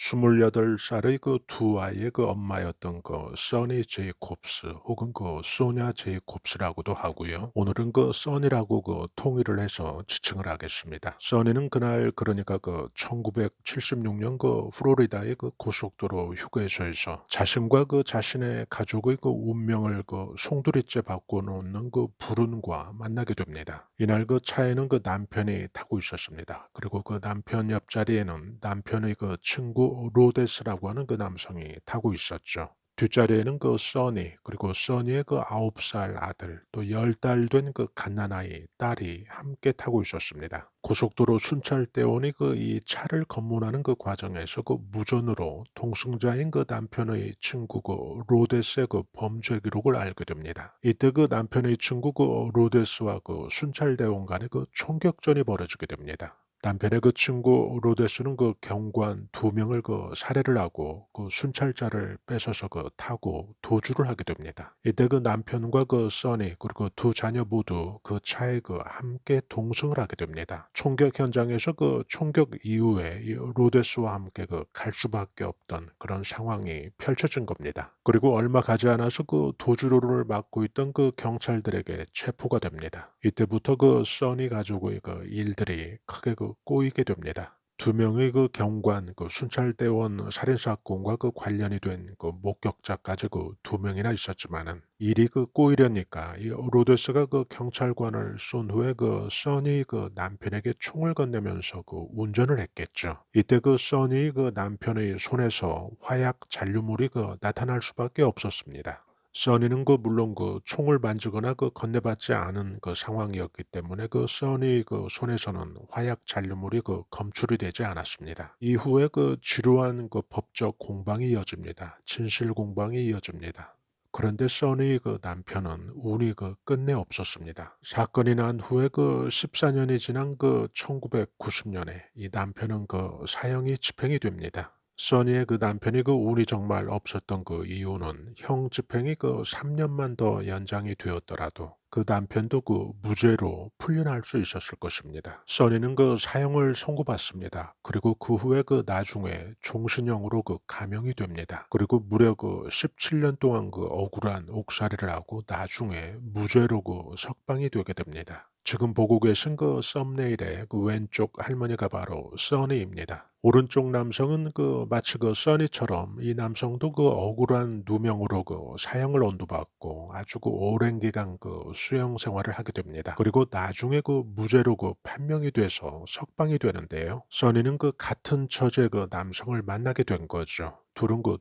28살의 그 두 아이의 그 엄마였던 그 써니 제이콥스 혹은 그 소냐 제이콥스라고도 하고요. 오늘은 그 써니라고 그 통일을 해서 지칭을 하겠습니다. 써니는 그날 그러니까 그 1976년 그 플로리다의 그 고속도로 휴게소에서 자신과 그 자신의 가족의 그 운명을 그 송두리째 바꿔놓는 그 불운과 만나게 됩니다. 이날 그 차에는 그 남편이 타고 있었습니다. 그리고 그 남편 옆자리에는 남편의 그 친구 로데스라고 하는 그 남성이 타고 있었죠. 뒷자리에는 그 써니, 그리고 써니의 그 9살 아들, 또 10달 된 그 갓난아이, 딸이 함께 타고 있었습니다. 고속도로 순찰대원이 그 이 차를 검문하는 그 과정에서 그 무전으로 동승자인 그 남편의 친구 그 로데스의 그 범죄 기록을 알게 됩니다. 이때 그 남편의 친구 그 로데스와 그 순찰대원 간의 그 총격전이 벌어지게 됩니다. 남편의 그 친구 로데스는 그 경관 두 명을 그 살해를 하고 그 순찰자를 뺏어서 그 타고 도주를 하게 됩니다. 이때 그 남편과 그 써니 그리고 두 자녀 모두 그 차에 그 함께 동승을 하게 됩니다. 총격 현장에서 그 총격 이후에 이 로데스와 함께 그 갈 수밖에 없던 그런 상황이 펼쳐진 겁니다. 그리고 얼마 가지 않아서 그 도주로를 맡고 있던 그 경찰들에게 체포가 됩니다. 이때부터 그 써니 가족의 그 일들이 크게 그 꼬이게 됩니다. 두 명의 그 경관, 그 순찰대원 살인 사건과 그 관련이 된 그 목격자까지 그 두 명이나 있었지만은 일이 그 꼬이려니까 이 로데스가 그 경찰관을 쏜 후에 그 써니 그 남편에게 총을 건네면서 그 운전을 했겠죠. 이때 그 써니 그 남편의 손에서 화약 잔류물이 그 나타날 수밖에 없었습니다. 써니는 그 물론 그 총을 만지거나 그 건네받지 않은 그 상황이었기 때문에 그 써니 그 손에서는 화약 잔류물이 그 검출이 되지 않았습니다. 이후에 그 지루한 그 법적 공방이 이어집니다. 진실 공방이 이어집니다. 그런데 써니 그 남편은 운이 그 끝내 없었습니다. 사건이 난 후에 그 14년이 지난 그 1990년에 이 남편은 그 사형이 집행이 됩니다. 써니의 그 남편이 그 운이 정말 없었던 그 이유는 형 집행이 그 3년만 더 연장이 되었더라도 그 남편도 그 무죄로 풀려날 수 있었을 것입니다. 써니는 그 사형을 선고받습니다. 그리고 그 후에 그 나중에 종신형으로 그 감형이 됩니다. 그리고 무려 그 17년 동안 그 억울한 옥살이를 하고 나중에 무죄로 그 석방이 되게 됩니다. 지금 보고 계신 그 썸네일의 그 왼쪽 할머니가 바로 써니입니다. 오른쪽 남성은 그 마치 그 써니처럼 이 남성도 그 억울한 누명으로 그 사형을 언도받고 아주 그 오랜 기간 그 수용 생활을 하게 됩니다. 그리고 나중에 그 무죄로 그 판명이 돼서 석방이 되는데요. 써니는 그 같은 처지의 그 남성을 만나게 된 거죠. 둘은 그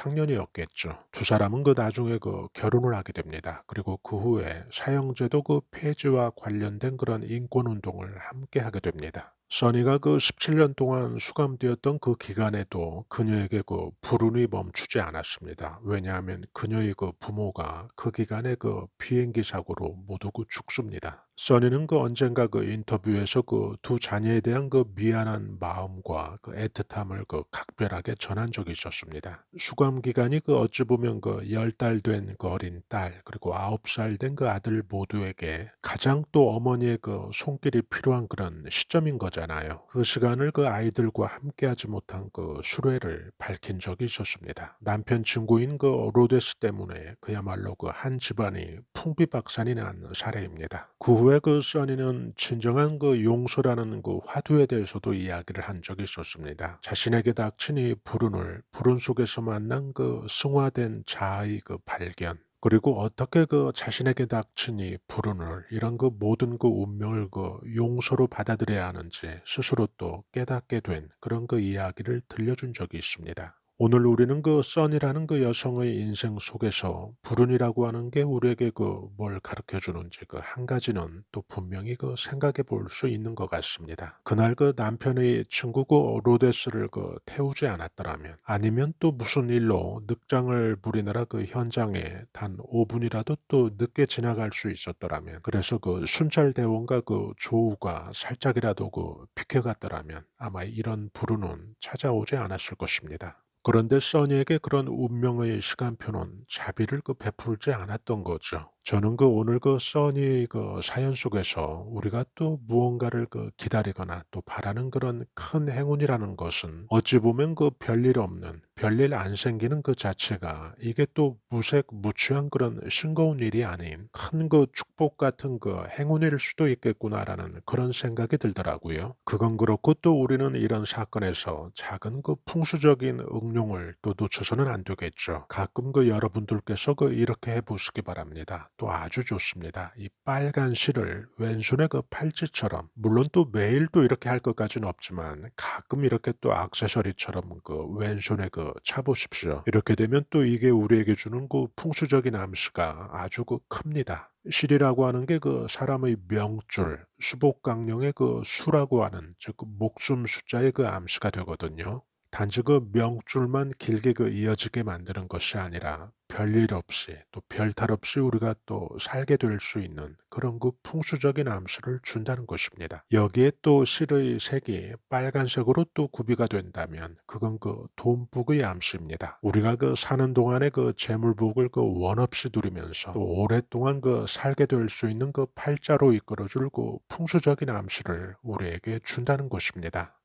동병상련이었겠죠. 두 사람은 그 나중에 그 결혼을 하게 됩니다. 그리고 그 후에 사형제도 그 폐지와 관련된 그런 인권운동을 함께 하게 됩니다. 써니가 그 17년 동안 수감되었던 그 기간에도 그녀에게 그 불운이 멈추지 않았습니다. 왜냐하면 그녀의 그 부모가 그 기간에 그 비행기 사고로 모두 그 죽습니다. 써니는 그 언젠가 그 인터뷰에서 그 두 자녀에 대한 그 미안한 마음과 그 애틋함을 그 각별하게 전한 적이 있었습니다. 수감 기간이 그 어찌 보면 그 10달 된 그 어린 딸 그리고 9살 된 그 아들 모두에게 가장 또 어머니의 그 손길이 필요한 그런 시점인 거잖아요. 그 시간을 그 아이들과 함께하지 못한 그 수레를 밝힌 적이 있었습니다. 남편 친구인 그 로데스 때문에 그야말로 그 한 집안이 풍비박산이 난 사례입니다. 그 후에 그 써니는 진정한 그 용서라는 그 화두에 대해서도 이야기를 한 적이 있었습니다. 자신에게 닥친 이 불운 속에서 만난 그 승화된 자아의 그 발견, 그리고 어떻게 그 자신에게 닥친 이 불운을 이런 그 모든 그 운명을 그 용서로 받아들여야 하는지 스스로 또 깨닫게 된 그런 그 이야기를 들려준 적이 있습니다. 오늘 우리는 그 써니라는 그 여성의 인생 속에서 불운이라고 하는 게 우리에게 그 뭘 가르쳐 주는지 그 한 가지는 또 분명히 그 생각해 볼 수 있는 것 같습니다. 그날 그 남편의 친구고 로데스를 그 태우지 않았더라면 아니면 또 무슨 일로 늑장을 부리느라 그 현장에 단 5분이라도 또 늦게 지나갈 수 있었더라면 그래서 그 순찰대원과 그 조우가 살짝이라도 그 비켜갔더라면 아마 이런 불운은 찾아오지 않았을 것입니다. 그런데 써니에게 그런 운명의 시간표는 자비를 베풀지 않았던 거죠. 저는 오늘 써니 사연 속에서 우리가 또 무언가를 기다리거나 또 바라는 그런 큰 행운이라는 것은 어찌 보면 별일 없는, 별일 안 생기는 그 자체가 이게 또 무색무취한 그런 싱거운 일이 아닌 큰 축복 같은 행운일 수도 있겠구나라는 그런 생각이 들더라고요. 그건 그렇고 또 우리는 이런 사건에서 작은 풍수적인 응용을 또 놓쳐서는 안 되겠죠. 가끔 여러분들께서 이렇게 해 보시기 바랍니다. 또 아주 좋습니다. 이 빨간 실을 왼손의 팔찌처럼, 물론 또 매일 또 이렇게 할 것까지는 없지만 가끔 이렇게 또 액세서리처럼 왼손에 차 보십시오. 이렇게 되면 또 이게 우리에게 주는 풍수적인 암시가 아주 큽니다. 실이라고 하는 게 사람의 명줄, 수복강령의 수라고 하는 즉 목숨 숫자의 암시가 되거든요. 단지 명줄만 길게 이어지게 만드는 것이 아니라 별일 없이 또 별탈 없이 우리가 또 살게 될 수 있는 그런 풍수적인 암시를 준다는 것입니다. 여기에 또 실의 색이 빨간색으로 또 구비가 된다면 그건 돈복의 암시입니다. 우리가 사는 동안에 재물복을 원 없이 누리면서 또 오랫동안 살게 될 수 있는 팔자로 이끌어줄 풍수적인 암시를 우리에게 준다는 것입니다.